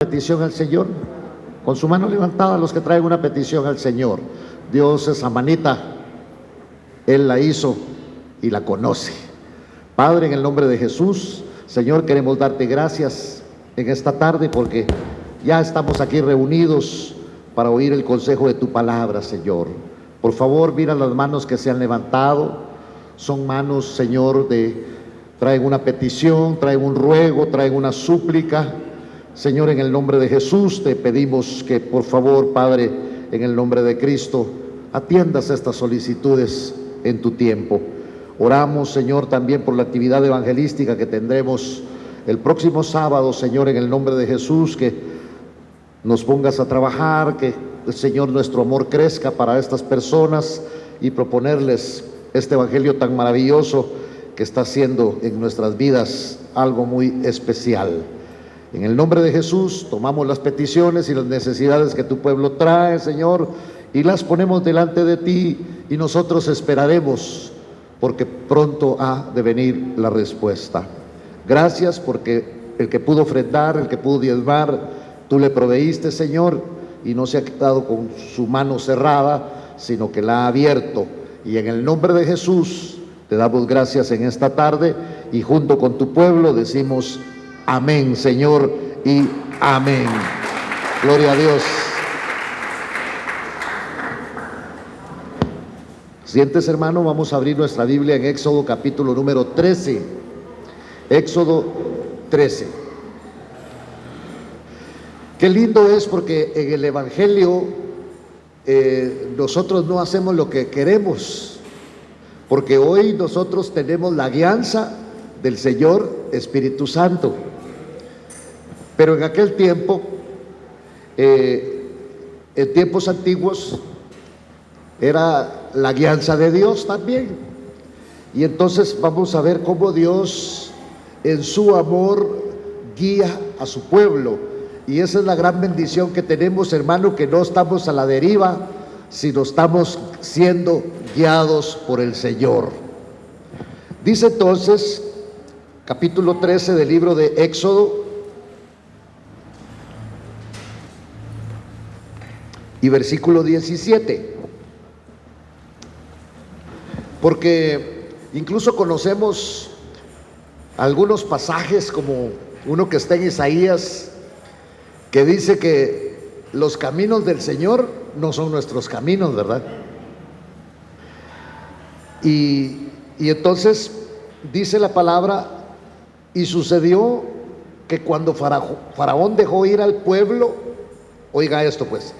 Petición al Señor, con su mano levantada, los que traen una petición al Señor. Dios, esa manita, Él la hizo y la conoce. Padre, en el nombre de Jesús, Señor, queremos darte gracias en esta tarde porque ya estamos aquí reunidos para oír el consejo de tu palabra, Señor. Por favor, mira las manos que se han levantado. Son manos, Señor, traen una petición, traen un ruego, traen una súplica. Señor, en el nombre de Jesús te pedimos que por favor, Padre, en el nombre de Cristo, atiendas estas solicitudes en tu tiempo. Oramos, Señor, también por la actividad evangelística que tendremos el próximo sábado, Señor, en el nombre de Jesús, que nos pongas a trabajar, que, Señor, nuestro amor crezca para estas personas y proponerles este evangelio tan maravilloso que está haciendo en nuestras vidas algo muy especial. En el nombre de Jesús tomamos las peticiones y las necesidades que tu pueblo trae, Señor, y las ponemos delante de ti, y nosotros esperaremos porque pronto ha de venir la respuesta. Gracias porque el que pudo ofrendar, el que pudo diezmar, tú le proveíste, Señor, y no se ha quedado con su mano cerrada, sino que la ha abierto. Y en el nombre de Jesús te damos gracias en esta tarde, y junto con tu pueblo decimos amén, Señor, y amén. Gloria a Dios. Siéntese, hermano, vamos a abrir nuestra Biblia en Éxodo capítulo número 13. Éxodo 13. Qué lindo es porque en el Evangelio nosotros no hacemos lo que queremos, porque hoy nosotros tenemos la guianza del Señor Espíritu Santo. Pero en aquel tiempo, en tiempos antiguos, era la guianza de Dios también. Y entonces vamos a ver cómo Dios en su amor guía a su pueblo. Y esa es la gran bendición que tenemos, hermano, que no estamos a la deriva, sino estamos siendo guiados por el Señor. Dice entonces, capítulo 13 del libro de Éxodo, y versículo 17, porque incluso conocemos algunos pasajes, como uno que está en Isaías, que dice que los caminos del Señor no son nuestros caminos, ¿verdad? Y entonces dice la palabra, y sucedió que cuando Faraón dejó ir al pueblo, oiga esto pues,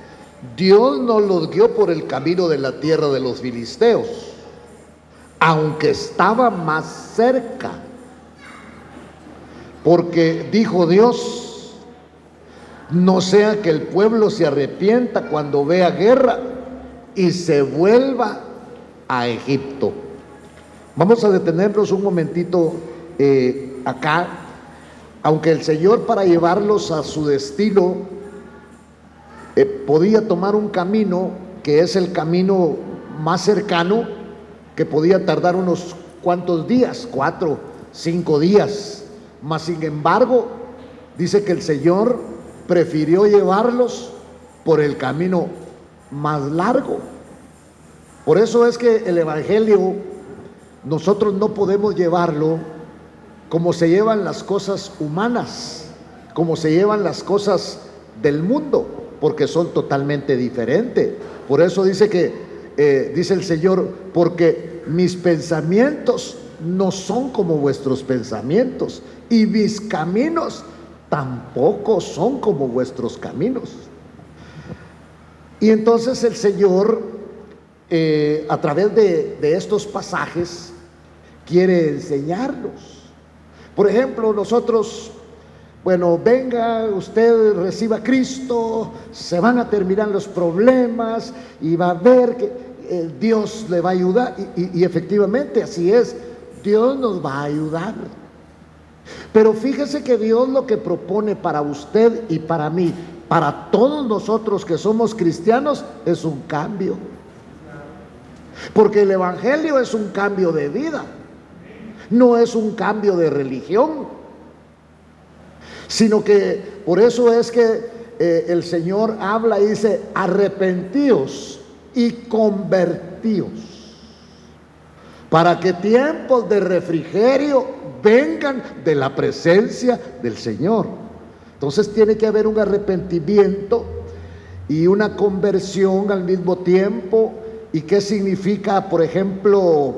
Dios no los guió por el camino de la tierra de los filisteos, aunque estaba más cerca, porque dijo Dios, no sea que el pueblo se arrepienta cuando vea guerra y se vuelva a Egipto. Vamos a detenernos un momentito acá. Aunque el Señor, para llevarlos a su destino, podía tomar un camino que es el camino más cercano, que podía tardar unos cuantos días, 4, 5 días, mas sin embargo dice que el Señor prefirió llevarlos por el camino más largo. Por eso es que el Evangelio nosotros no podemos llevarlo como se llevan las cosas humanas, como se llevan las cosas del mundo, porque son totalmente diferentes. Por eso dice que, dice el Señor, porque mis pensamientos no son como vuestros pensamientos, y mis caminos tampoco son como vuestros caminos. Y entonces el Señor, a través de estos pasajes, quiere enseñarnos. Por ejemplo, nosotros, bueno, venga, usted reciba a Cristo, se van a terminar los problemas y va a ver que Dios le va a ayudar. Y efectivamente así es, Dios nos va a ayudar. Pero fíjese que Dios lo que propone para usted y para mí, para todos nosotros que somos cristianos, es un cambio. Porque el Evangelio es un cambio de vida, no es un cambio de religión. sino que por eso es que el Señor habla y dice: arrepentíos y convertíos, para que tiempos de refrigerio vengan de la presencia del Señor. Entonces tiene que haber un arrepentimiento y una conversión al mismo tiempo. ¿Y qué significa, por ejemplo,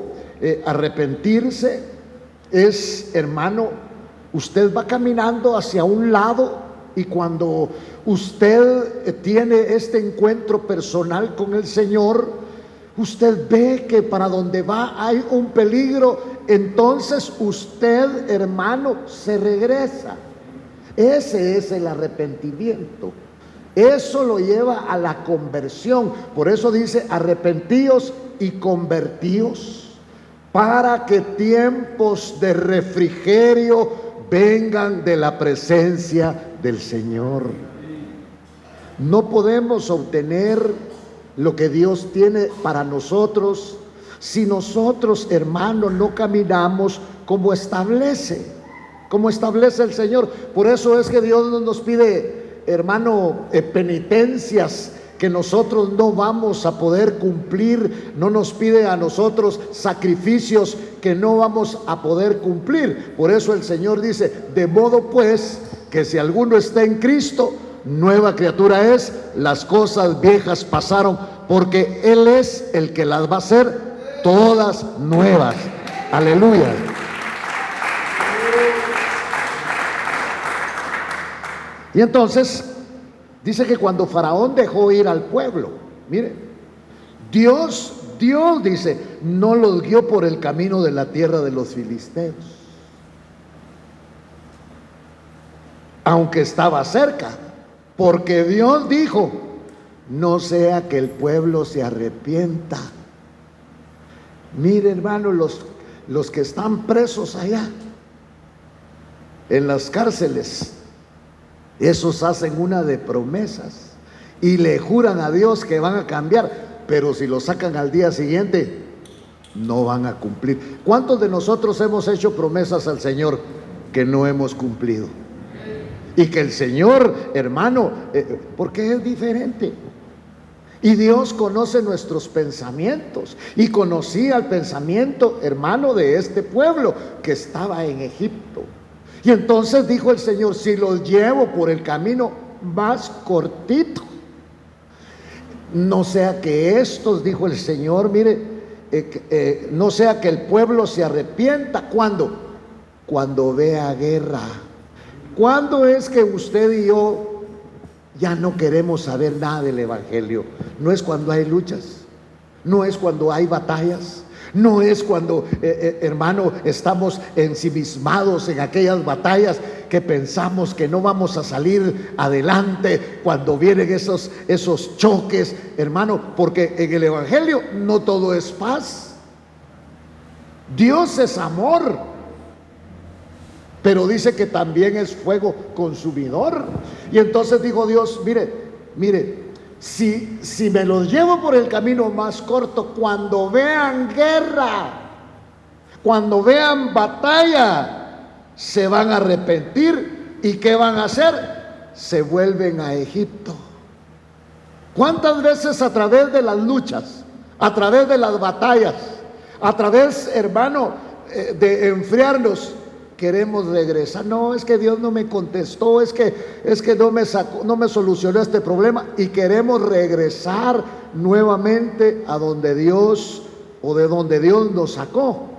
arrepentirse? Es, hermano, usted va caminando hacia un lado y cuando usted tiene este encuentro personal con el Señor, usted ve que para donde va hay un peligro, entonces usted, hermano, se regresa. Ese es el arrepentimiento. Eso lo lleva a la conversión. Por eso dice: arrepentíos y convertíos, para que tiempos de refrigerio vengan de la presencia del Señor. No podemos obtener lo que Dios tiene para nosotros si nosotros, hermano, no caminamos como establece el Señor. Por eso es que Dios nos pide, hermano, penitencias que nosotros no vamos a poder cumplir. No nos pide a nosotros sacrificios que no vamos a poder cumplir. Por eso el Señor dice: de modo pues que si alguno está en Cristo, nueva criatura es, las cosas viejas pasaron, porque Él es el que las va a hacer todas nuevas. Aleluya. Y entonces dice que cuando Faraón dejó ir al pueblo, mire, Dios dice, no los guió por el camino de la tierra de los filisteos, aunque estaba cerca, porque Dios dijo: no sea que el pueblo se arrepienta. Mire, hermano, los que están presos allá en las cárceles, esos hacen una de promesas y le juran a Dios que van a cambiar, pero si lo sacan al día siguiente, no van a cumplir. ¿Cuántos de nosotros hemos hecho promesas al Señor que no hemos cumplido? Y que el Señor, hermano, porque es diferente. Y Dios conoce nuestros pensamientos, y conocía el pensamiento, hermano, de este pueblo que estaba en Egipto. Y entonces dijo el Señor: si los llevo por el camino más cortito, no sea que estos, dijo el Señor, mire, no sea que el pueblo se arrepienta. ¿Cuándo? Cuando vea guerra. ¿Cuándo es que usted y yo ya no queremos saber nada del Evangelio? No es cuando hay luchas, no es cuando hay batallas, no es cuando, hermano, estamos ensimismados en aquellas batallas que pensamos que no vamos a salir adelante, cuando vienen esos choques, hermano, porque en el Evangelio no todo es paz. Dios es amor, pero dice que también es fuego consumidor. Y entonces dijo Dios: mire, si me los llevo por el camino más corto, cuando vean guerra, cuando vean batalla, se van a arrepentir. ¿Y qué van a hacer? Se vuelven a Egipto. ¿Cuántas veces a través de las luchas, a través de las batallas, a través, hermano, de enfriarnos, queremos regresar? No, es que Dios no me contestó, es que no me solucionó este problema, y queremos regresar nuevamente a donde Dios, o de donde Dios nos sacó.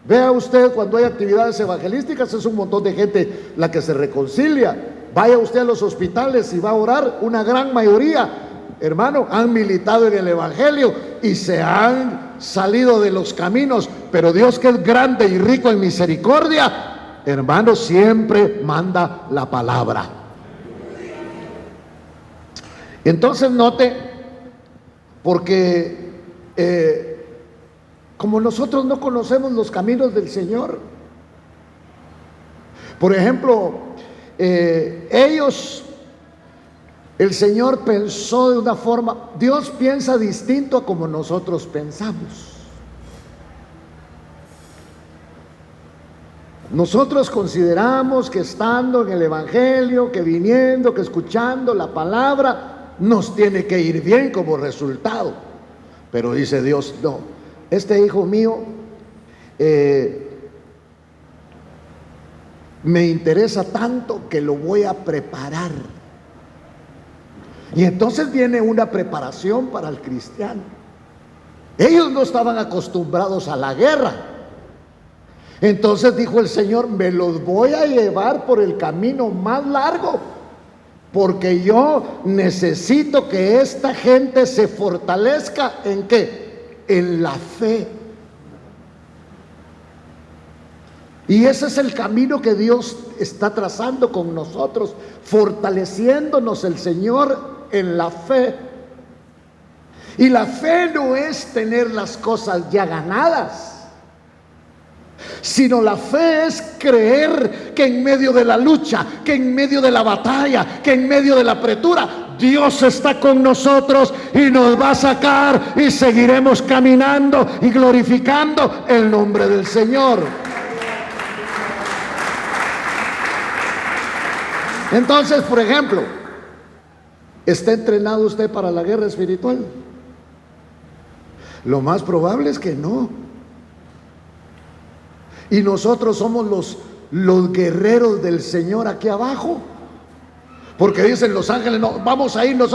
Vea usted, cuando hay actividades evangelísticas, es un montón de gente la que se reconcilia. Vaya usted a los hospitales y va a orar, una gran mayoría, hermano, han militado en el Evangelio y se han salido de los caminos, pero Dios, que es grande y rico en misericordia, hermano, siempre manda la palabra. Entonces note, porque como nosotros no conocemos los caminos del Señor, por ejemplo, el Señor pensó de una forma, Dios piensa distinto a como nosotros pensamos. Nosotros consideramos que estando en el Evangelio, que viniendo, que escuchando la palabra, nos tiene que ir bien como resultado. Pero dice Dios, no, este hijo mío me interesa tanto que lo voy a preparar. Y entonces viene una preparación para el cristiano. Ellos no estaban acostumbrados a la guerra. Entonces dijo el Señor, me los voy a llevar por el camino más largo, porque yo necesito que esta gente se fortalezca. ¿En qué? En la fe. Y ese es el camino que Dios está trazando con nosotros, fortaleciéndonos el Señor en la fe. Y la fe no es tener las cosas ya ganadas, sino la fe es creer que en medio de la lucha, que en medio de la batalla, que en medio de la apretura, Dios está con nosotros y nos va a sacar, y seguiremos caminando y glorificando el nombre del Señor. Entonces, por ejemplo, ¿está entrenado usted para la guerra espiritual? Lo más probable es que no. Y nosotros somos los guerreros del Señor aquí abajo. Porque dicen los ángeles, no, vamos a irnos.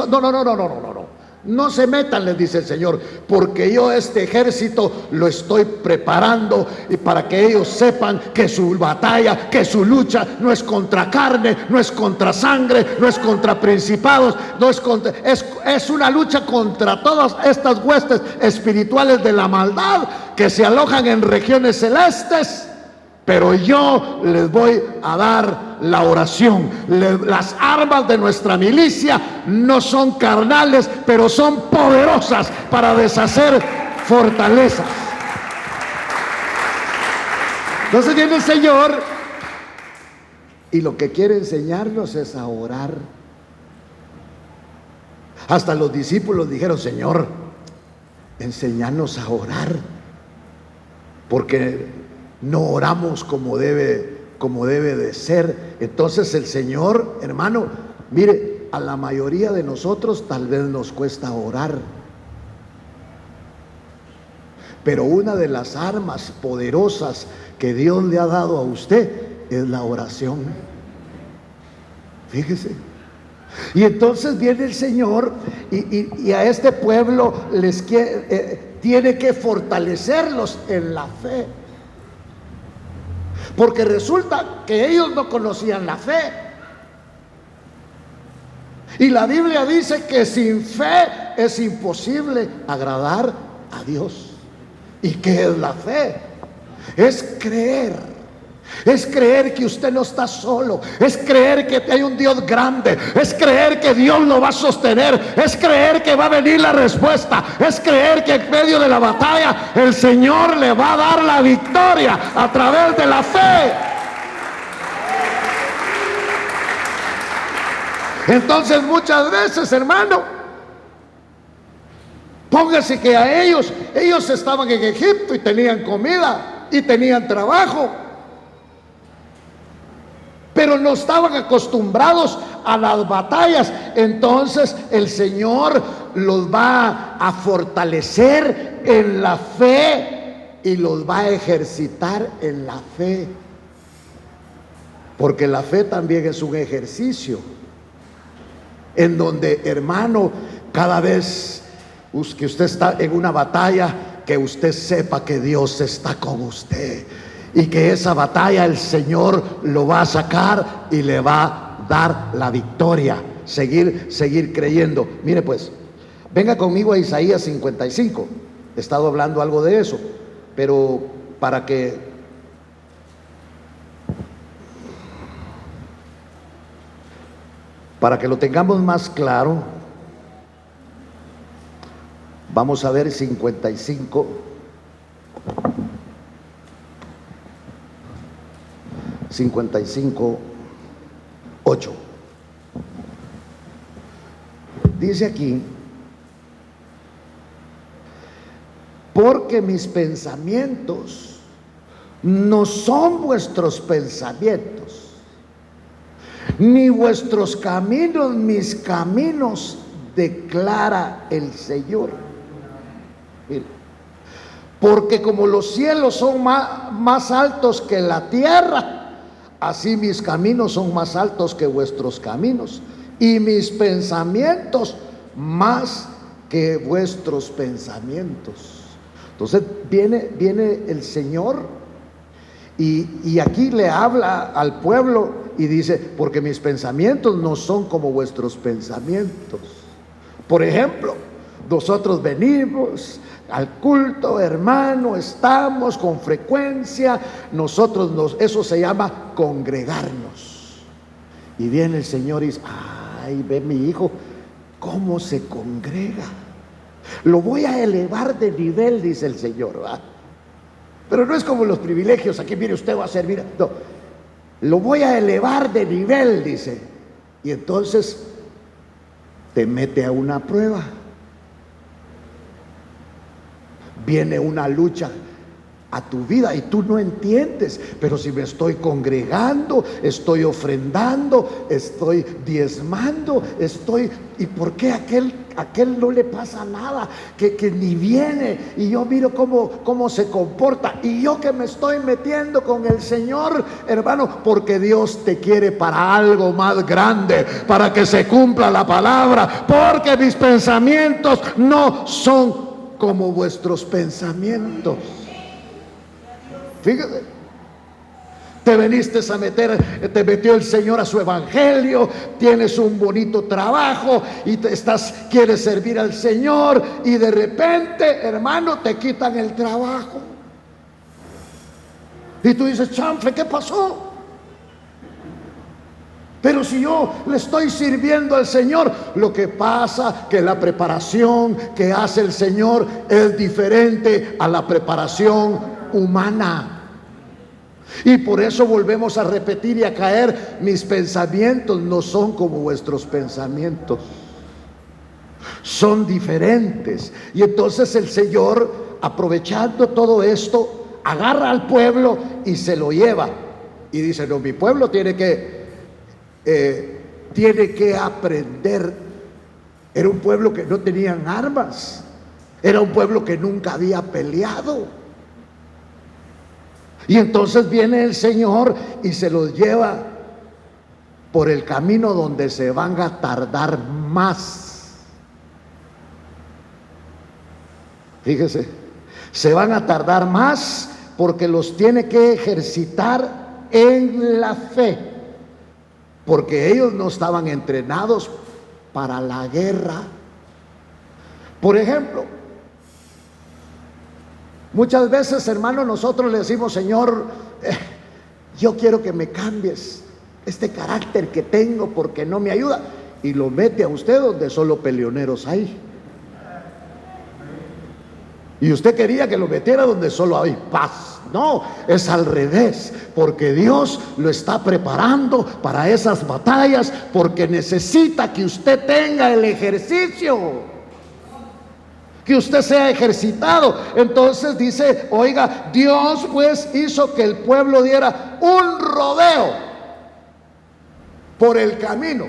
No se metan, les dice el Señor, porque yo este ejército lo estoy preparando, y para que ellos sepan que su batalla, que su lucha no es contra carne, no es contra sangre, no es contra principados, no es contra, es una lucha contra todas estas huestes espirituales de la maldad que se alojan en regiones celestes. Pero yo les voy a dar la oración. Las armas de nuestra milicia no son carnales, pero son poderosas para deshacer fortalezas. Entonces viene el Señor y lo que quiere enseñarnos es a orar. Hasta los discípulos dijeron, Señor, enséñanos a orar, porque no oramos como debe de ser. Entonces el Señor, hermano, mire, a la mayoría de nosotros tal vez nos cuesta orar, pero una de las armas poderosas que Dios le ha dado a usted es la oración. Fíjese. Y entonces viene el Señor y a este pueblo tiene que fortalecerlos en la fe. Porque resulta que ellos no conocían la fe. Y la Biblia dice que sin fe es imposible agradar a Dios. ¿Y qué es la fe? Es creer. Es creer que usted no está solo. Es creer que hay un Dios grande. Es creer que Dios lo va a sostener. Es creer que va a venir la respuesta. Es creer que en medio de la batalla el Señor le va a dar la victoria a través de la fe. Entonces muchas veces, hermano, póngase que a ellos estaban en Egipto y tenían comida y tenían trabajo, pero no estaban acostumbrados a las batallas. Entonces el Señor los va a fortalecer en la fe y los va a ejercitar en la fe, porque la fe también es un ejercicio en donde, hermano, cada vez que usted está en una batalla, que usted sepa que Dios está con usted y que esa batalla el Señor lo va a sacar y le va a dar la victoria. Seguir creyendo. Mire pues, venga conmigo a Isaías 55. He estado hablando algo de eso, pero para que lo tengamos más claro, vamos a ver 55. 55:8. Dice aquí: porque mis pensamientos no son vuestros pensamientos, ni vuestros caminos mis caminos, declara el Señor. Mire, porque como los cielos son más altos que la tierra, así mis caminos son más altos que vuestros caminos, y mis pensamientos más que vuestros pensamientos. Entonces viene el Señor y aquí le habla al pueblo y dice, porque mis pensamientos no son como vuestros pensamientos. Por ejemplo, nosotros venimos al culto, hermano, estamos con frecuencia, eso se llama congregarnos. Y viene el Señor y dice, ay, ve mi hijo, cómo se congrega. Lo voy a elevar de nivel, dice el Señor, ¿va? Pero no es como los privilegios, aquí mire usted va a servir, no, lo voy a elevar de nivel, dice. Y entonces te mete a una prueba. Viene una lucha a tu vida y tú no entiendes, pero si me estoy congregando, estoy ofrendando, estoy diezmando, ¿y por qué aquel no le pasa nada? Que ni viene, y yo miro cómo se comporta, y yo que me estoy metiendo con el Señor, hermano, porque Dios te quiere para algo más grande, para que se cumpla la palabra, porque mis pensamientos no son como vuestros pensamientos. Fíjate, te metió el Señor a su evangelio, tienes un bonito trabajo y quieres servir al Señor, y de repente, hermano, te quitan el trabajo. Y tú dices, chanfle, ¿qué pasó? Pero si yo le estoy sirviendo al Señor, lo que pasa que la preparación que hace el Señor es diferente a la preparación humana. Y por eso volvemos a repetir y a caer, mis pensamientos no son como vuestros pensamientos, son diferentes. Y entonces el Señor, aprovechando todo esto, agarra al pueblo y se lo lleva y dice, no, mi pueblo tiene que aprender. Era un pueblo que no tenían armas, era un pueblo que nunca había peleado. Y entonces viene el Señor y se los lleva por el camino donde se van a tardar más. Fíjese, se van a tardar más porque los tiene que ejercitar en la fe, porque ellos no estaban entrenados para la guerra. Por ejemplo, muchas veces, hermano, nosotros le decimos, Señor, yo quiero que me cambies este carácter que tengo porque no me ayuda, y lo mete a usted donde solo peleoneros hay. Y usted quería que lo metiera donde solo hay paz. No, es al revés, porque Dios lo está preparando para esas batallas, porque necesita que usted tenga el ejercicio, que usted sea ejercitado. Entonces dice, oiga, Dios pues hizo que el pueblo diera un rodeo por el camino.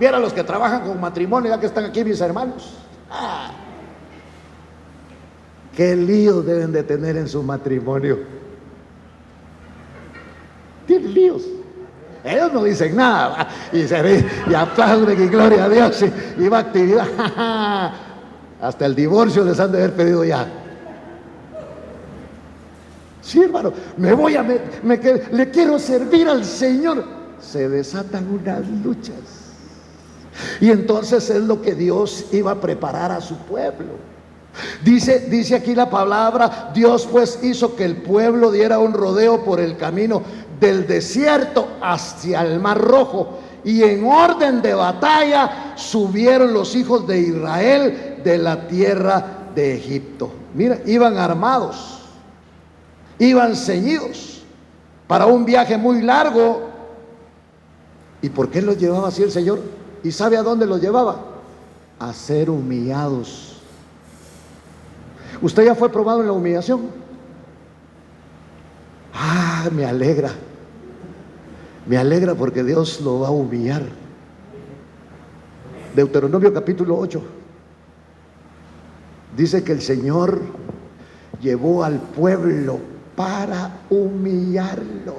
Viera los que trabajan con matrimonio, ya que están aquí mis hermanos. Qué líos deben de tener en su matrimonio. Tienen líos. Ellos no dicen nada, y aplauden y gloria a Dios, y va a actividad. Hasta el divorcio les han de haber pedido ya. Sí, hermano, le quiero servir al Señor. Se desatan unas luchas. Y entonces es lo que Dios iba a preparar a su pueblo. Dice aquí la palabra, Dios pues hizo que el pueblo diera un rodeo por el camino del desierto hacia el Mar Rojo, y en orden de batalla subieron los hijos de Israel de la tierra de Egipto. Mira, iban armados, iban ceñidos para un viaje muy largo. ¿Y por qué los llevaba así el Señor? ¿Y sabe a dónde los llevaba? A ser humillados. ¿Usted ya fue probado en la humillación? Me alegra. Me alegra porque Dios lo va a humillar. Deuteronomio capítulo 8 dice que el Señor llevó al pueblo para humillarlo,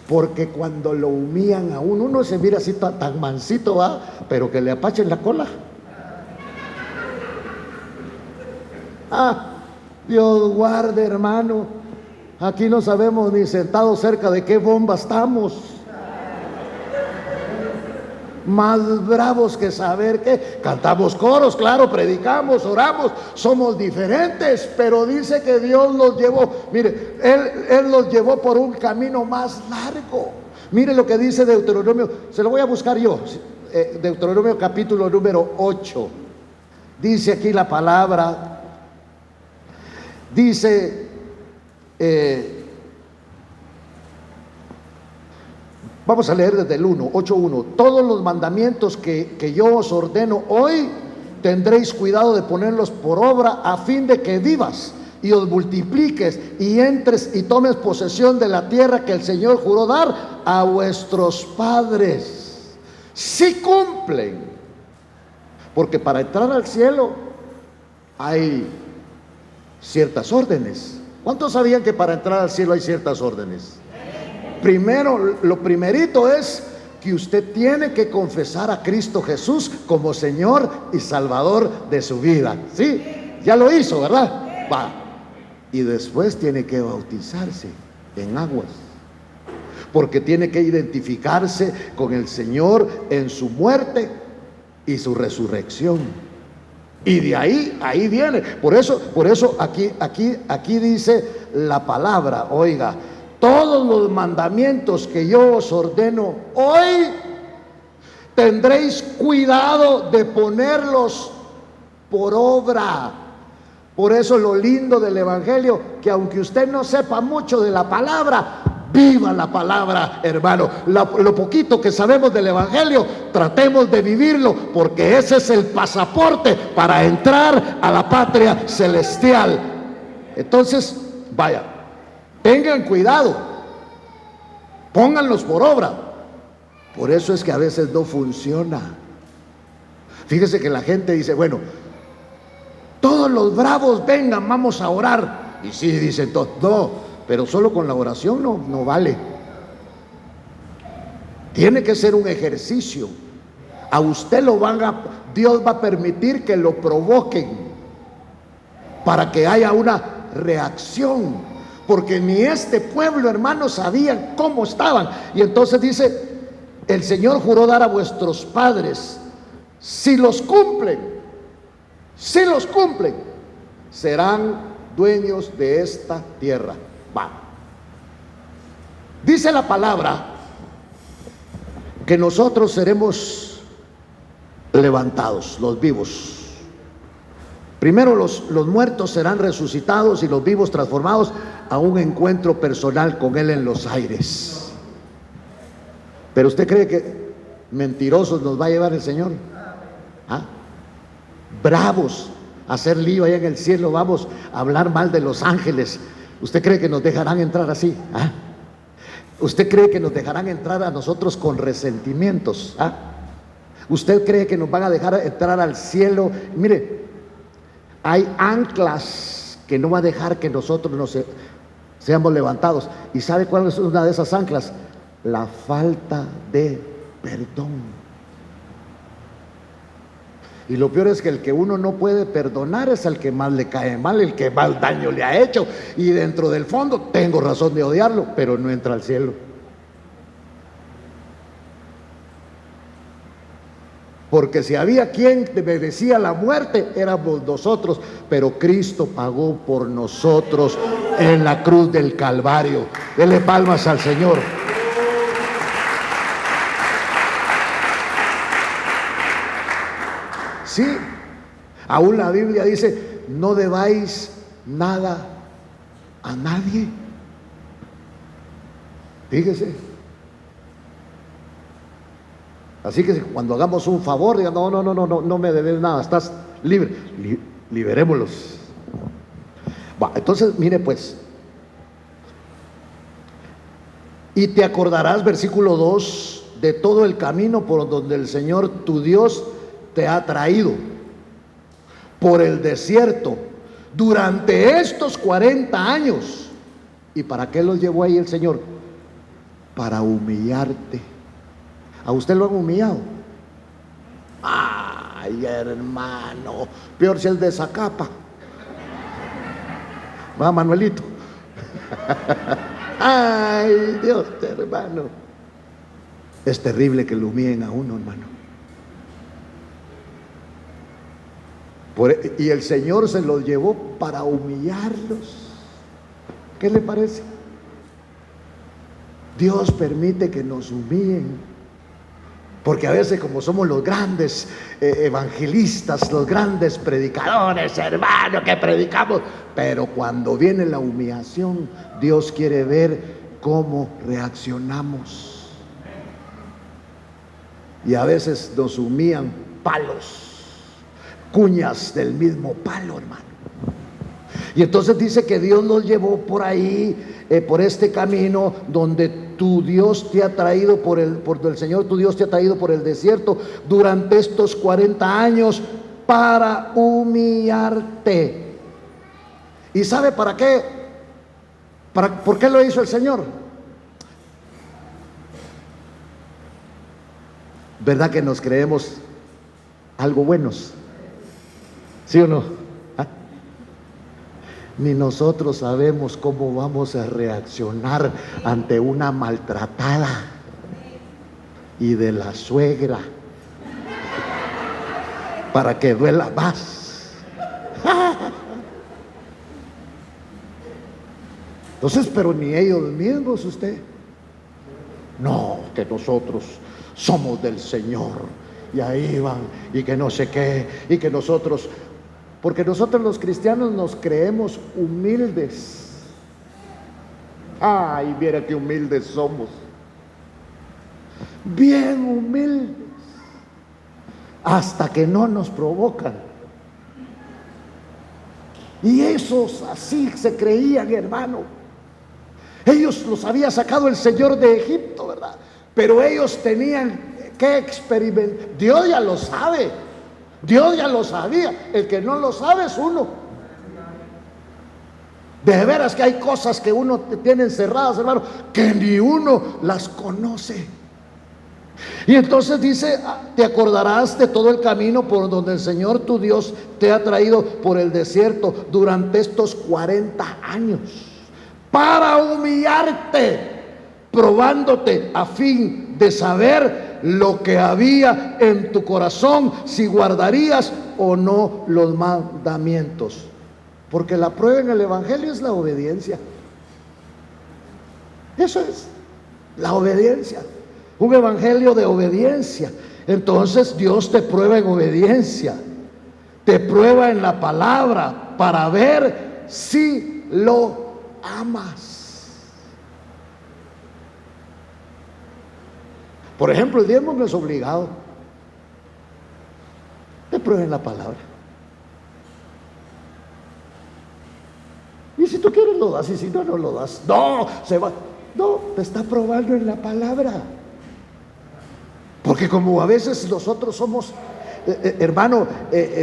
porque cuando lo humillan a uno se mira así tan mansito, va, pero que le apachen la cola. Dios guarde, hermano, aquí no sabemos ni sentados cerca de qué bomba estamos. Más bravos que saber que cantamos coros, claro, predicamos, oramos, somos diferentes, pero dice que Dios los llevó, mire, Él los llevó por un camino más largo. Mire lo que dice Deuteronomio, se lo voy a buscar yo, Deuteronomio capítulo número 8. Dice aquí la palabra, dice, vamos a leer desde el 8:1. Todos los mandamientos que yo os ordeno hoy, tendréis cuidado de ponerlos por obra, a fin de que vivas y os multipliques y entres y tomes posesión de la tierra que el Señor juró dar a vuestros padres. Si cumplen, porque para entrar al cielo hay ciertas órdenes. ¿Cuántos sabían que para entrar al cielo hay ciertas órdenes? Primero, lo primerito es que usted tiene que confesar a Cristo Jesús como Señor y Salvador de su vida. ¿Sí? Ya lo hizo, ¿verdad? Va. Y después tiene que bautizarse en aguas, porque tiene que identificarse con el Señor en su muerte y su resurrección. Y de ahí viene. Por eso aquí dice la palabra, oiga, todos los mandamientos que yo os ordeno hoy, tendréis cuidado de ponerlos por obra. Por eso lo lindo del Evangelio, que aunque usted no sepa mucho de la palabra, viva la palabra, hermano. Lo poquito que sabemos del Evangelio, tratemos de vivirlo, porque ese es el pasaporte para entrar a la patria celestial. Entonces, vaya, tengan cuidado, pónganlos por obra. Por eso es que a veces no funciona. Fíjese que la gente dice, bueno, todos los bravos vengan, vamos a orar. Y sí, dicen todos, no, pero solo con la oración no vale. Tiene que ser un ejercicio. A usted Dios va a permitir que lo provoquen para que haya una reacción. Porque ni este pueblo, hermano, sabían cómo estaban. Y entonces dice, el Señor juró dar a vuestros padres, si los cumplen, serán dueños de esta tierra. Va. Dice la palabra que nosotros seremos levantados, los vivos. Primero los muertos serán resucitados y los vivos transformados a un encuentro personal con Él en los aires. ¿Pero usted cree que mentirosos nos va a llevar el Señor? Bravos a hacer lío allá en el cielo, vamos a hablar mal de los ángeles. ¿Usted cree que nos dejarán entrar así? ¿Usted cree que nos dejarán entrar a nosotros con resentimientos? ¿Usted cree que nos van a dejar entrar al cielo? Mire, hay anclas que no va a dejar que nosotros seamos levantados. ¿Y sabe cuál es una de esas anclas? La falta de perdón. Y lo peor es que el que uno no puede perdonar es al que más le cae mal, el que más daño le ha hecho. Y dentro del fondo tengo razón de odiarlo, pero no entra al cielo. Porque si había quien merecía la muerte, éramos nosotros, pero Cristo pagó por nosotros en la cruz del Calvario. Dele palmas al Señor. Sí, aún la Biblia dice, no debáis nada a nadie. Fíjese. Así que cuando hagamos un favor, digan, no me debes nada, estás libre. Liberémoslos. Entonces, mire pues, Y te acordarás, versículo 2, de todo el camino por donde el Señor tu Dios te ha traído, por el desierto, durante estos 40 años. ¿Y para qué los llevó ahí el Señor? Para humillarte. ¿A usted lo han humillado? Ay, hermano, peor si el de Zacapa. Va, Manuelito. Ay, Dios, hermano. Es terrible que lo humillen a uno, hermano. Y el Señor se los llevó para humillarlos. ¿Qué le parece? Dios permite que nos humillen, porque a veces, como somos los grandes evangelistas, los grandes predicadores, hermano, que predicamos, pero cuando viene la humillación, Dios quiere ver cómo reaccionamos. Y a veces nos humillan palos, cuñas del mismo palo, hermano. Y entonces dice que Dios los llevó por ahí, por este camino donde tu Dios te ha traído por el Señor tu Dios te ha traído por el desierto durante estos 40 años para humillarte. ¿Y sabe para qué? ¿Por qué lo hizo el Señor? ¿Verdad que nos creemos algo buenos? ¿Sí o no? Ni nosotros sabemos cómo vamos a reaccionar ante una maltratada y de la suegra, para que duela más. Entonces, pero ni ellos mismos, usted. No, que nosotros somos del Señor y ahí van, y que no sé qué, y que nosotros... Porque nosotros los cristianos nos creemos humildes. Ay, viera qué humildes somos. Bien humildes. Hasta que no nos provocan. Y esos así se creían, hermano. Ellos los había sacado el Señor de Egipto, ¿verdad? Pero ellos tenían que experimentar. Dios ya lo sabe. Dios ya lo sabía. El que no lo sabe es uno. De veras que hay cosas que uno tiene encerradas, hermano, que ni uno las conoce. Y entonces dice: te acordarás de todo el camino por donde el Señor tu Dios te ha traído por el desierto durante estos 40 años para humillarte, probándote a fin de saber lo que había en tu corazón, si guardarías o no los mandamientos. Porque la prueba en el evangelio es la obediencia. Eso es la obediencia, un evangelio de obediencia. Entonces Dios te prueba en obediencia, te prueba en la palabra para ver si lo amas. Por ejemplo, el diezmo no es obligado. Te prueben la palabra. Y si tú quieres lo das, y si no, no lo das. No, se va. No, te está probando en la palabra. Porque como a veces nosotros somos, hermano,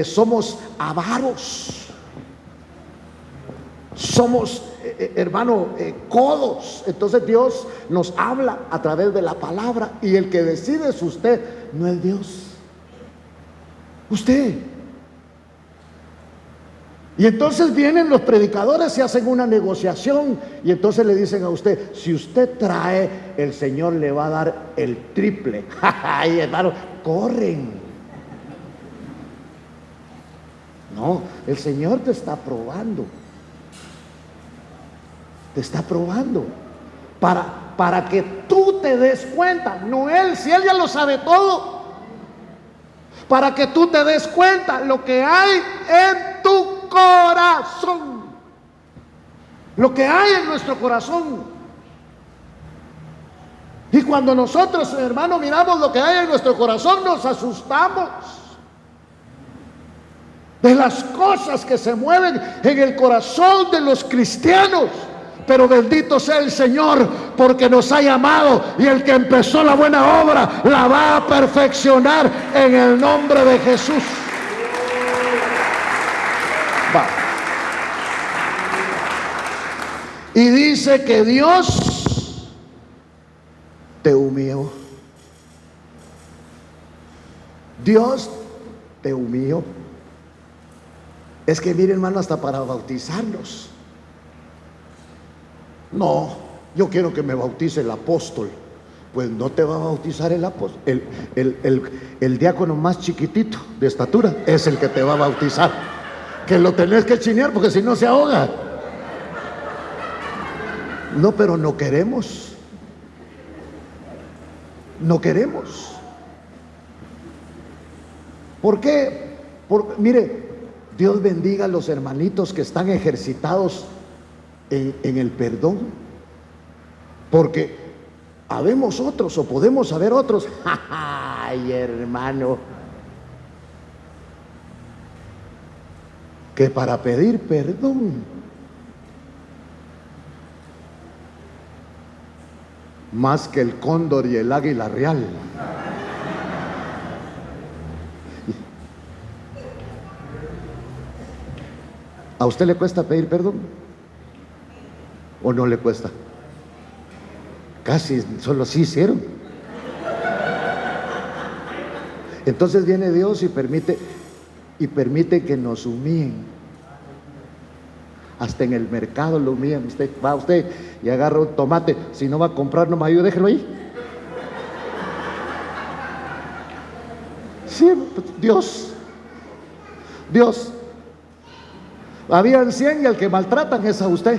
somos avaros. Somos, hermano, codos. Entonces Dios nos habla a través de la palabra, y el que decide es usted, no es Dios. Usted. Y entonces vienen los predicadores y hacen una negociación, y entonces le dicen a usted: si usted trae, el Señor le va a dar el triple. Ay, hermano, corren. No, el Señor te está probando. Te está probando para que tú te des cuenta. No Él, si Él ya lo sabe todo. Para que tú te des cuenta lo que hay en tu corazón. Lo que hay en nuestro corazón. Y cuando nosotros, hermano, miramos lo que hay en nuestro corazón, nos asustamos de las cosas que se mueven en el corazón de los cristianos. pero bendito sea el Señor porque nos ha llamado, y el que empezó la buena obra la va a perfeccionar en el nombre de Jesús. Va. Y dice que Dios te humilló. Dios te humilló. Es que mire, hermano, hasta para bautizarnos. No, yo quiero que me bautice el apóstol. Pues no te va a bautizar el apóstol. El diácono más chiquitito de estatura es el que te va a bautizar. Que lo tenés que chinear porque si no se ahoga. No, pero no queremos. No queremos. ¿Por qué? Mire, Dios bendiga a los hermanitos que están ejercitados en el perdón, porque habemos otros, o podemos haber otros. Ay, hermano, que para pedir perdón más que el cóndor y el águila real. ¿A usted le cuesta pedir perdón? ¿O no le cuesta? Casi, solo sí hicieron. Entonces viene Dios y permite que nos humillen. Hasta en el mercado lo humillan. Usted va y agarra un tomate. Si no va a comprar, no me ayude, déjelo ahí. Sí, Dios. Habían 100 y al que maltratan es a usted.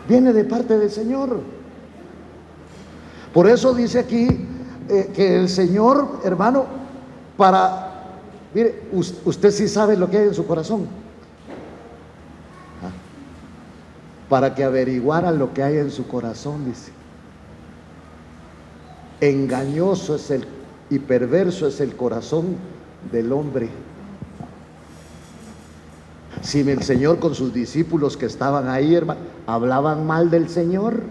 Viene de parte del Señor. Por eso dice aquí que el Señor, hermano, mire, usted sí sabe lo que hay en su corazón. Para que averiguara lo que hay en su corazón, dice. Engañoso y perverso es el corazón del hombre. Si el Señor con sus discípulos que estaban ahí, hermano, hablaban mal del Señor,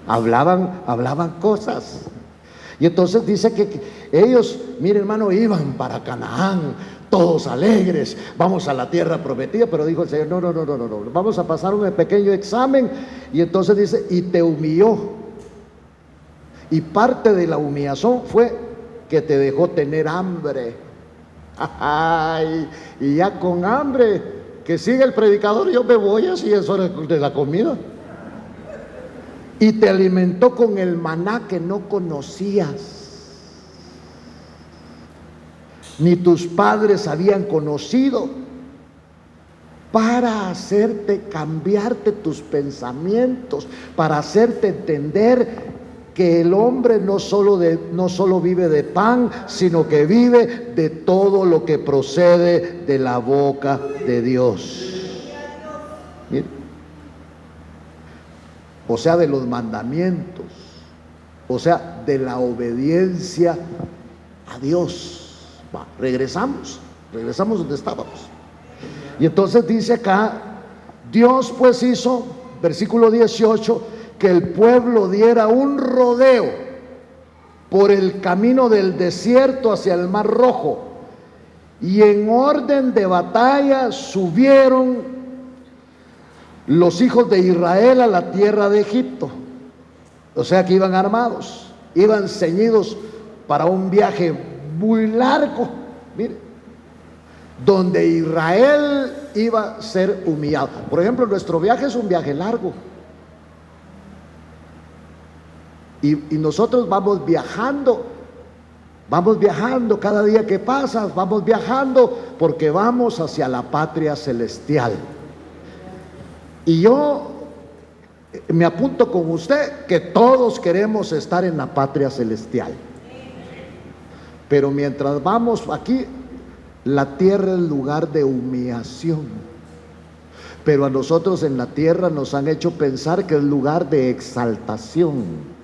hablaban cosas. Y entonces dice que ellos, mire, hermano, iban para Canaán, todos alegres, vamos a la tierra prometida, pero dijo el Señor, no, vamos a pasar un pequeño examen. Y entonces dice, y te humilló. Y parte de la humillación fue que te dejó tener hambre. Ay, y ya con hambre, que sigue el predicador, yo me voy así, es hora de la comida. Y te alimentó con el maná que no conocías, ni tus padres habían conocido, para hacerte cambiarte tus pensamientos, para hacerte entender que el hombre no solo vive de pan, sino que vive de todo lo que procede de la boca de Dios. Mire. O sea, de los mandamientos, o sea, de la obediencia a Dios. Regresamos donde estábamos. Y entonces dice acá, Dios pues hizo, versículo 18, que el pueblo diera un rodeo por el camino del desierto hacia el Mar Rojo, y en orden de batalla subieron los hijos de Israel a la tierra de Egipto. O sea que iban armados, iban ceñidos para un viaje muy largo, mire, donde Israel iba a ser humillado. Por ejemplo, nuestro viaje es un viaje largo. Y nosotros vamos viajando cada día que pasa, vamos viajando porque vamos hacia la patria celestial. Y yo me apunto con usted que todos queremos estar en la patria celestial. Pero mientras vamos aquí, la tierra es lugar de humillación. Pero a nosotros en la tierra nos han hecho pensar que es lugar de exaltación.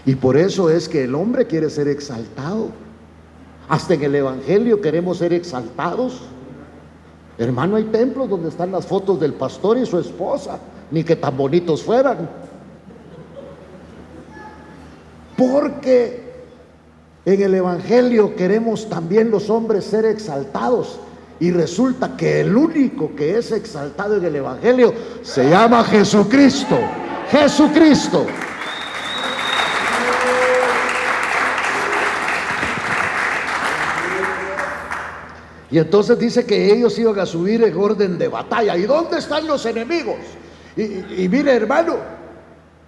Y por eso es que el hombre quiere ser exaltado. Hasta en el Evangelio queremos ser exaltados. Hermano, hay templos donde están las fotos del pastor y su esposa, ni que tan bonitos fueran. Porque en el Evangelio queremos también los hombres ser exaltados, y resulta que el único que es exaltado en el Evangelio se llama Jesucristo. Jesucristo. Y entonces dice que ellos iban a subir en orden de batalla. ¿Y dónde están los enemigos? Y mire, hermano,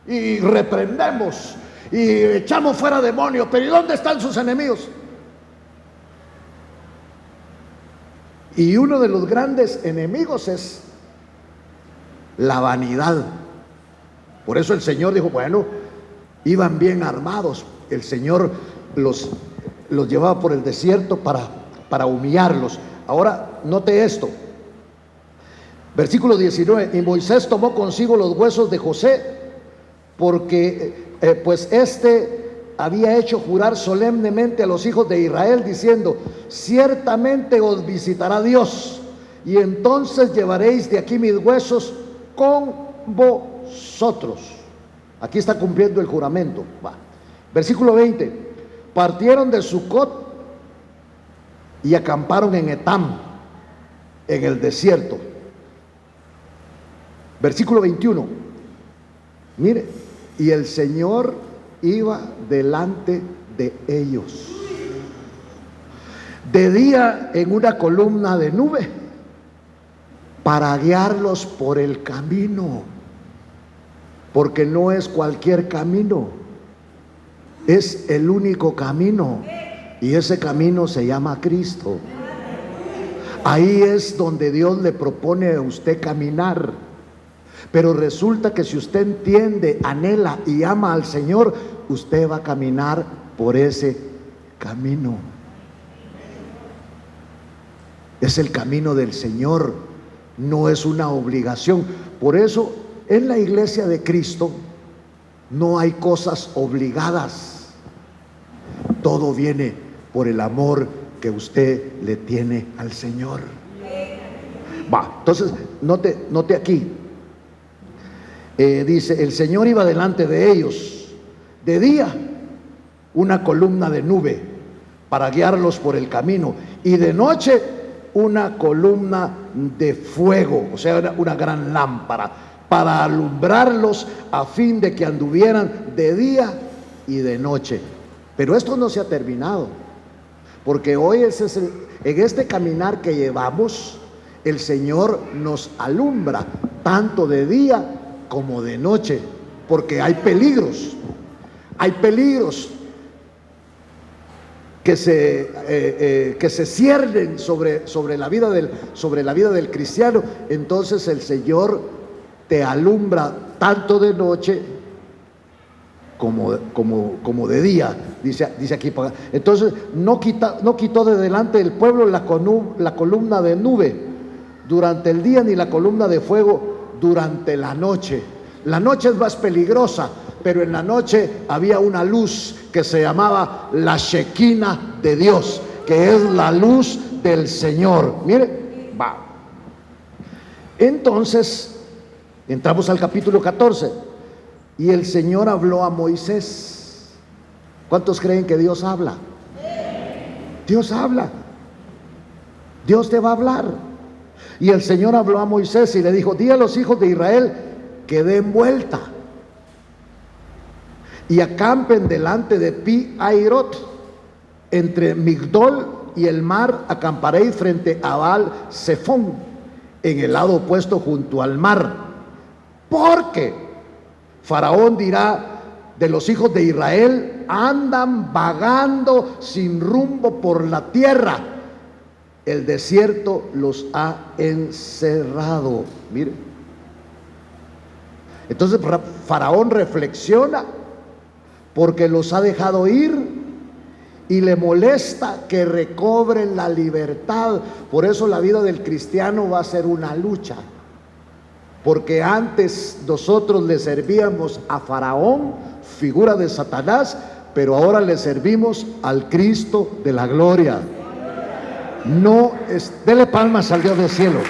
y reprendemos y echamos fuera demonios, pero ¿y dónde están sus enemigos? Y uno de los grandes enemigos es la vanidad. Por eso el Señor dijo, bueno, iban bien armados. El Señor los llevaba por el desierto para humillarlos. Ahora, note esto. Versículo 19. Y Moisés tomó consigo los huesos de José, porque pues había hecho jurar solemnemente a los hijos de Israel, diciendo: ciertamente os visitará Dios, y entonces llevaréis de aquí mis huesos con vosotros. Aquí está cumpliendo el juramento. Versículo 20. Partieron de Sucot y acamparon en Etam, en el desierto. Versículo 21. Mire, y el Señor iba delante de ellos, de día en una columna de nube, para guiarlos por el camino, porque no es cualquier camino, es el único camino, y ese camino se llama Cristo. Ahí es donde Dios le propone a usted caminar. Pero resulta que si usted entiende, anhela y ama al Señor, usted va a caminar por ese camino. Es el camino del Señor, no es una obligación. Por eso en la iglesia de Cristo no hay cosas obligadas. Todo viene por el amor que usted le tiene al Señor. Entonces note aquí. Dice, el Señor iba delante de ellos, de día una columna de nube para guiarlos por el camino, y de noche una columna de fuego, o sea, una gran lámpara, para alumbrarlos a fin de que anduvieran de día y de noche. Pero esto no se ha terminado, porque hoy en este caminar que llevamos, el Señor nos alumbra tanto de día como de noche, porque hay peligros que se ciernen sobre la vida del cristiano. Entonces el Señor te alumbra tanto de noche como de día, dice aquí. Entonces no quitó de delante del pueblo la columna de nube durante el día, ni la columna de fuego durante la noche. La noche es más peligrosa, pero en la noche había una luz que se llamaba la Shekinah de Dios, que es la luz del Señor. Mire, Entonces entramos al capítulo 14, y el Señor habló a Moisés. ¿Cuántos creen que Dios habla? Dios habla. Dios te va a hablar. Y el Señor habló a Moisés y le dijo: di a los hijos de Israel que den vuelta y acampen delante de Pi-Hairot, entre Migdol y el mar acamparéis frente a Baal-Zephón, en el lado opuesto junto al mar, porque Faraón dirá de los hijos de Israel: andan vagando sin rumbo por la tierra, el desierto los ha encerrado. Mire, entonces Faraón reflexiona porque los ha dejado ir y le molesta que recobren la libertad. Por eso la vida del cristiano va a ser una lucha, porque antes nosotros le servíamos a Faraón, figura de Satanás, pero ahora le servimos al Cristo de la gloria. No dele palmas al Dios del cielo.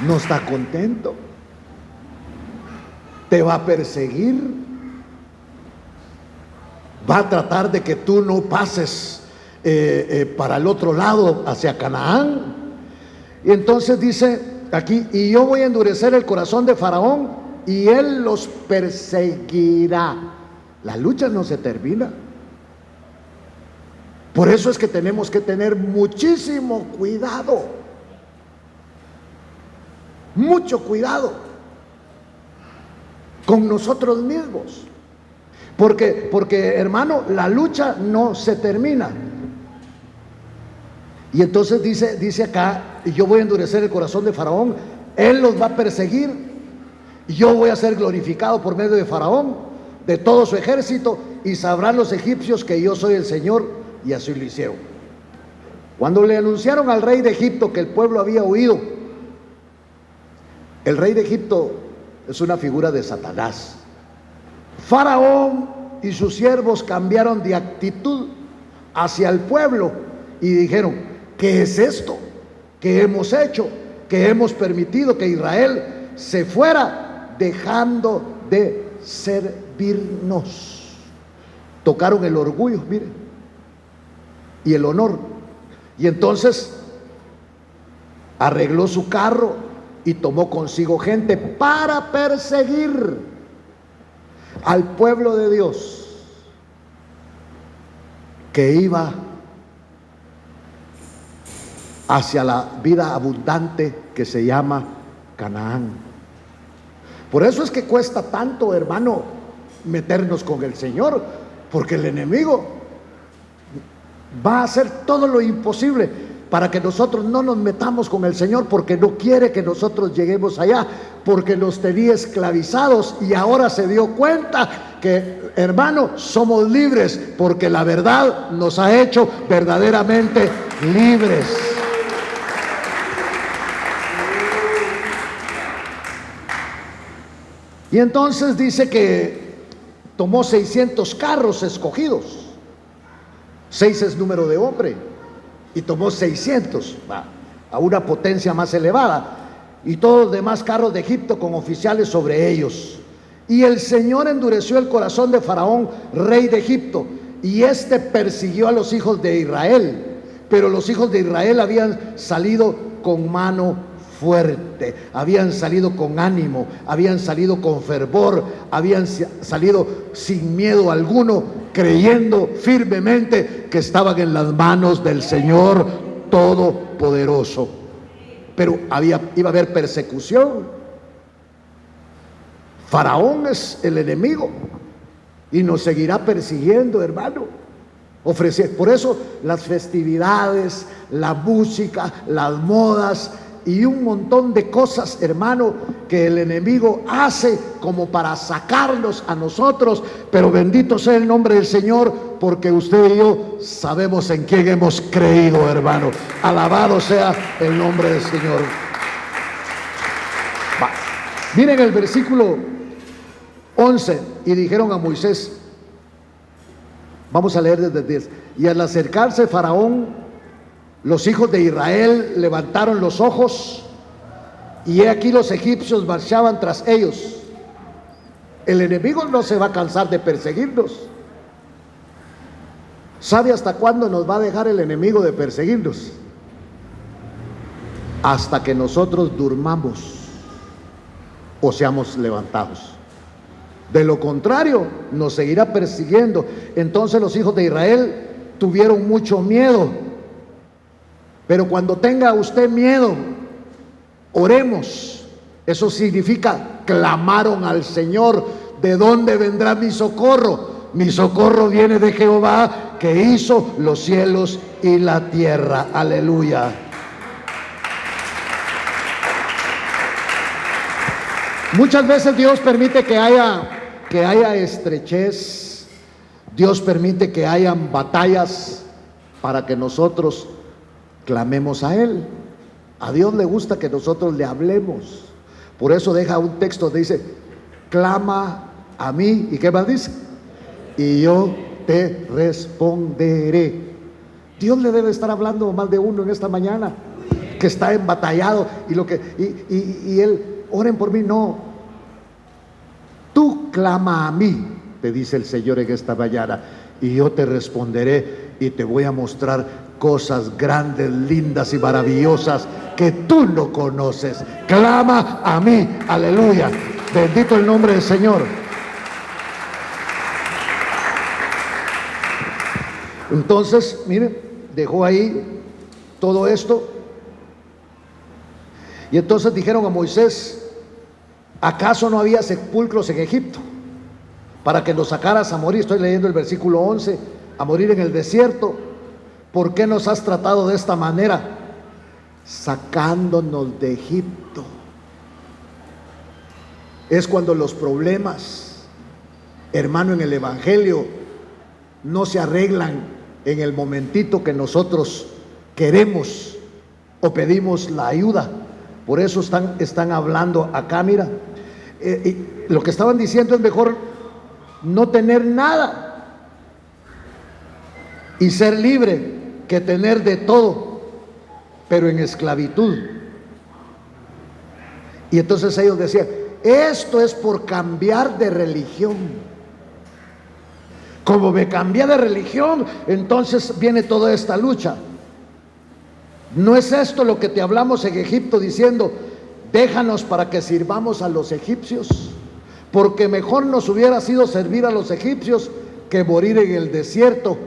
No está contento. Te va a perseguir. Va a tratar de que tú no pases para el otro lado, hacia Canaán. Y entonces dice aquí: y yo voy a endurecer el corazón de Faraón y él los perseguirá. La lucha no se termina. Por eso es que tenemos que tener muchísimo cuidado. Mucho cuidado con nosotros mismos. Porque hermano, la lucha no se termina. Y entonces dice acá: y yo voy a endurecer el corazón de Faraón, él los va a perseguir, y yo voy a ser glorificado por medio de Faraón, de todo su ejército, y sabrán los egipcios que yo soy el Señor. Y así lo hicieron. Cuando le anunciaron al rey de Egipto que el pueblo había huido, el rey de Egipto es una figura de Satanás. Faraón y sus siervos cambiaron de actitud hacia el pueblo y dijeron: ¿qué es esto que hemos hecho? Que hemos permitido que Israel se fuera dejando de servirnos. Tocaron el orgullo, miren, y el honor. Y entonces arregló su carro y tomó consigo gente para perseguir al pueblo de Dios que iba hacia la vida abundante que se llama Canaán. Por eso es que cuesta tanto, hermano, meternos con el Señor, porque el enemigo va a hacer todo lo imposible para que nosotros no nos metamos con el Señor, porque no quiere que nosotros lleguemos allá, porque nos tenía esclavizados y ahora se dio cuenta que, hermano, somos libres, porque la verdad nos ha hecho verdaderamente libres. Y entonces dice que tomó 600 carros escogidos. 6 es número de hombre, y tomó 600 a una potencia más elevada, y todos los demás carros de Egipto con oficiales sobre ellos. Y el Señor endureció el corazón de Faraón, rey de Egipto, y éste persiguió a los hijos de Israel. Pero los hijos de Israel habían salido con mano fuerte, habían salido con ánimo, habían salido con fervor, habían salido sin miedo alguno, creyendo firmemente que estaban en las manos del Señor Todopoderoso. Pero iba a haber persecución. Faraón es el enemigo y nos seguirá persiguiendo, hermano. Por eso las festividades, la música, las modas y un montón de cosas, hermano, que el enemigo hace como para sacarnos a nosotros. Pero bendito sea el nombre del Señor, porque usted y yo sabemos en quién hemos creído, hermano. Alabado sea el nombre del Señor. Miren el versículo 11: y dijeron a Moisés, vamos a leer desde el 10: y al acercarse Faraón, los hijos de Israel levantaron los ojos, y he aquí los egipcios marchaban tras ellos. El enemigo no se va a cansar de perseguirnos. ¿Sabe hasta cuándo nos va a dejar el enemigo de perseguirnos? Hasta que nosotros durmamos o seamos levantados. De lo contrario, nos seguirá persiguiendo. Entonces los hijos de Israel tuvieron mucho miedo. Pero cuando tenga usted miedo, oremos. Eso significa: clamaron al Señor. ¿De dónde vendrá mi socorro? Mi socorro viene de Jehová, que hizo los cielos y la tierra. Aleluya. Muchas veces Dios permite que haya estrechez. Dios permite que hayan batallas para que nosotros clamemos a Él. A Dios le gusta que nosotros le hablemos. Por eso deja un texto donde dice: clama a mí. ¿Y qué más dice? y yo te responderé. Dios le debe estar hablando a más de uno en esta mañana que está embatallado y él, oren por mí. No, tú clama a mí, te dice el Señor en esta mañana, y yo te responderé y te voy a mostrar cosas grandes, lindas y maravillosas que tú no conoces. Clama a mí, aleluya, bendito el nombre del Señor. Entonces, miren, dejó ahí todo esto, y entonces dijeron a Moisés: ¿acaso no había sepulcros en Egipto para que nos sacaras a morir? Estoy leyendo el versículo 11, a morir en el desierto. ¿Por qué nos has tratado de esta manera, sacándonos de Egipto? Es cuando los problemas, hermano, en el evangelio no se arreglan en el momentito que nosotros queremos o pedimos la ayuda. Por eso están hablando acá, mira, lo que estaban diciendo es mejor no tener nada y ser libre que tener de todo, pero en esclavitud. Y entonces ellos decían: esto es por cambiar de religión. Como me cambié de religión, entonces viene toda esta lucha. ¿No es esto lo que te hablamos en Egipto diciendo: déjanos para que sirvamos a los egipcios? Porque mejor nos hubiera sido servir a los egipcios que morir en el desierto.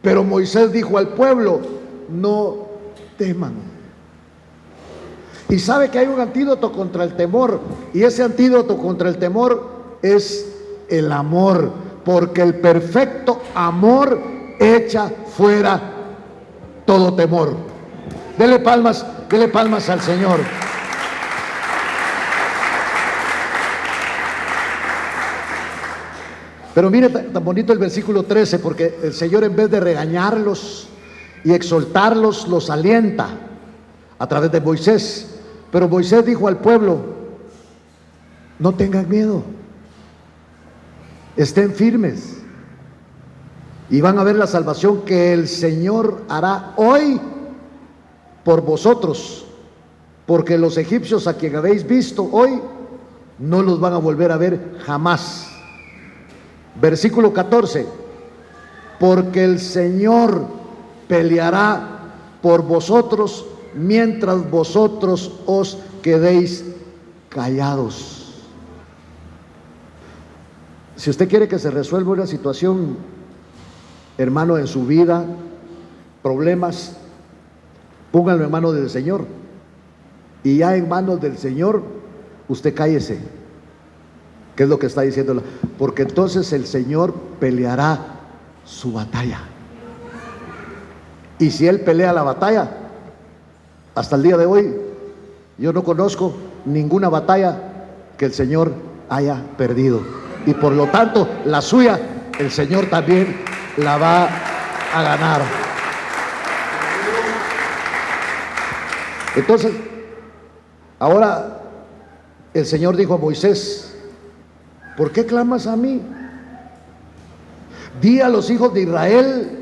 Pero Moisés dijo al pueblo: no teman. Y sabe que hay un antídoto contra el temor, y ese antídoto contra el temor es el amor, porque el perfecto amor echa fuera todo temor. Dele palmas al Señor. Pero mire tan bonito el versículo 13, porque el Señor, en vez de regañarlos y exhortarlos, los alienta a través de Moisés. Pero Moisés dijo al pueblo: no tengan miedo, estén firmes y van a ver la salvación que el Señor hará hoy por vosotros, porque los egipcios a quien habéis visto hoy no los van a volver a ver jamás. Versículo 14: porque el Señor peleará por vosotros mientras vosotros os quedéis callados. Si usted quiere que se resuelva una situación, hermano, en su vida, problemas, pónganlo en manos del Señor. Y ya en manos del Señor, usted cállese. ¿Qué es lo que está diciendo? Porque entonces el Señor peleará su batalla. Y si Él pelea la batalla, hasta el día de hoy, yo no conozco ninguna batalla que el Señor haya perdido. Y por lo tanto, la suya, el Señor también la va a ganar. Entonces, ahora el Señor dijo a Moisés: ¿por qué clamas a mí? Di a los hijos de Israel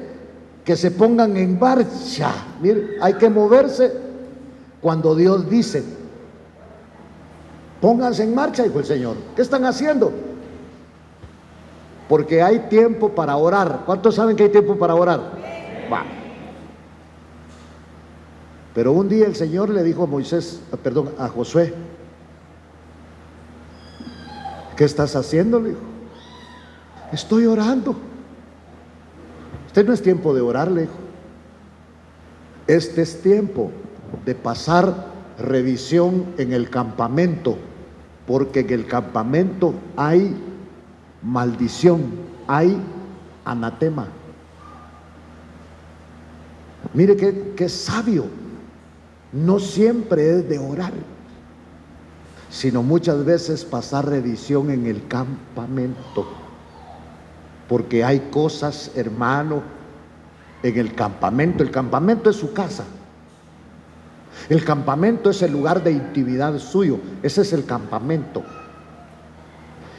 que se pongan en marcha. Miren, hay que moverse cuando Dios dice: pónganse en marcha, dijo el Señor. ¿Qué están haciendo? Porque hay tiempo para orar. ¿Cuántos saben que hay tiempo para orar? Va. Pero un día el Señor le dijo a Josué: ¿qué estás haciendo? Le dijo: estoy orando. Este no es tiempo de orar, le dijo. Este es tiempo de pasar revisión en el campamento, porque en el campamento hay maldición, hay anatema. Mire qué sabio. No siempre es de orar, sino muchas veces pasar revisión en el campamento, porque hay cosas, hermano, en el campamento. El campamento es su casa, el campamento es el lugar de intimidad suyo, ese es el campamento.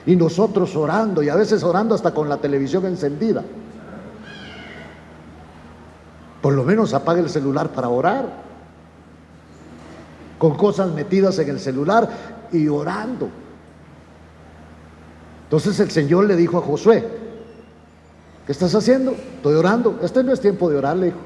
Y nosotros orando, y a veces orando hasta con la televisión encendida. Por lo menos apague el celular para orar, con cosas metidas en el celular y orando. Entonces el Señor le dijo a Josué: ¿qué estás haciendo? Estoy orando. Este no es tiempo de orar, le dijo.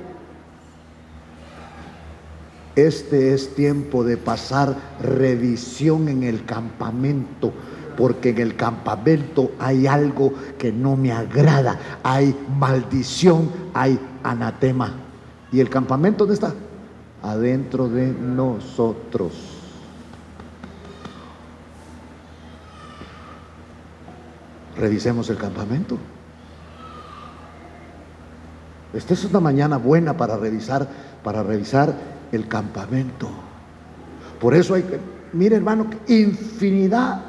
Este es tiempo de pasar revisión en el campamento, porque en el campamento hay algo que no me agrada, hay maldición, hay anatema. ¿Y el campamento dónde está? Adentro de nosotros. Revisemos el campamento. Esta es una mañana buena para revisar el campamento. Por eso hay que, mire hermano, infinidad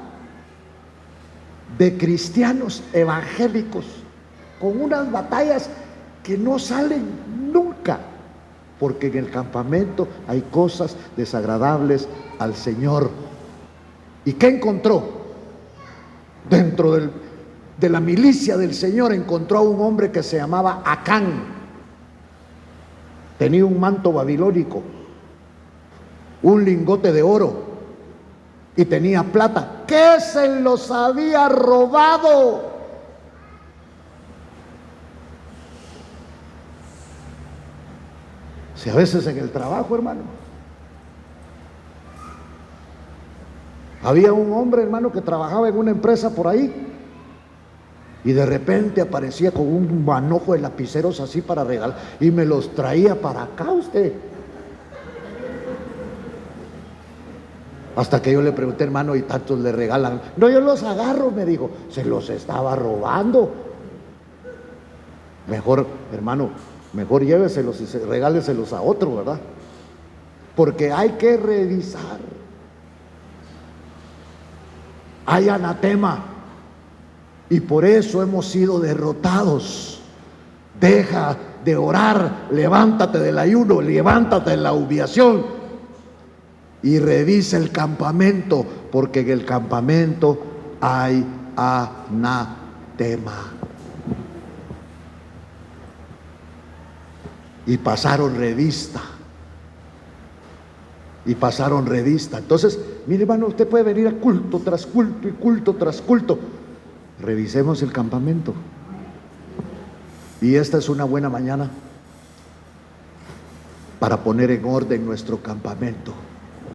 de cristianos evangélicos con unas batallas que no salen nunca, porque en el campamento hay cosas desagradables al Señor. ¿Y qué encontró? Dentro de la milicia del Señor encontró a un hombre que se llamaba Acán. Tenía un manto babilónico, un lingote de oro y tenía plata que se los había robado. Si a veces en el trabajo, hermano, había un hombre, hermano, que trabajaba en una empresa por ahí y de repente aparecía con un manojo de lapiceros así para regalar y me los traía para acá usted. Hasta que yo le pregunté: hermano, ¿y tantos le regalan? No, yo los agarro, me dijo. Se los estaba robando. Mejor, hermano, mejor lléveselos y regáleselos a otro, ¿verdad? Porque hay que revisar. Hay anatema. Y por eso hemos sido derrotados. Deja de orar, levántate del ayuno, levántate de la humillación y revisa el campamento, porque en el campamento hay anatema. Y pasaron revista. Entonces, mire hermano, usted puede venir a culto tras culto y culto tras culto. Revisemos el campamento. Y esta es una buena mañana para poner en orden nuestro campamento.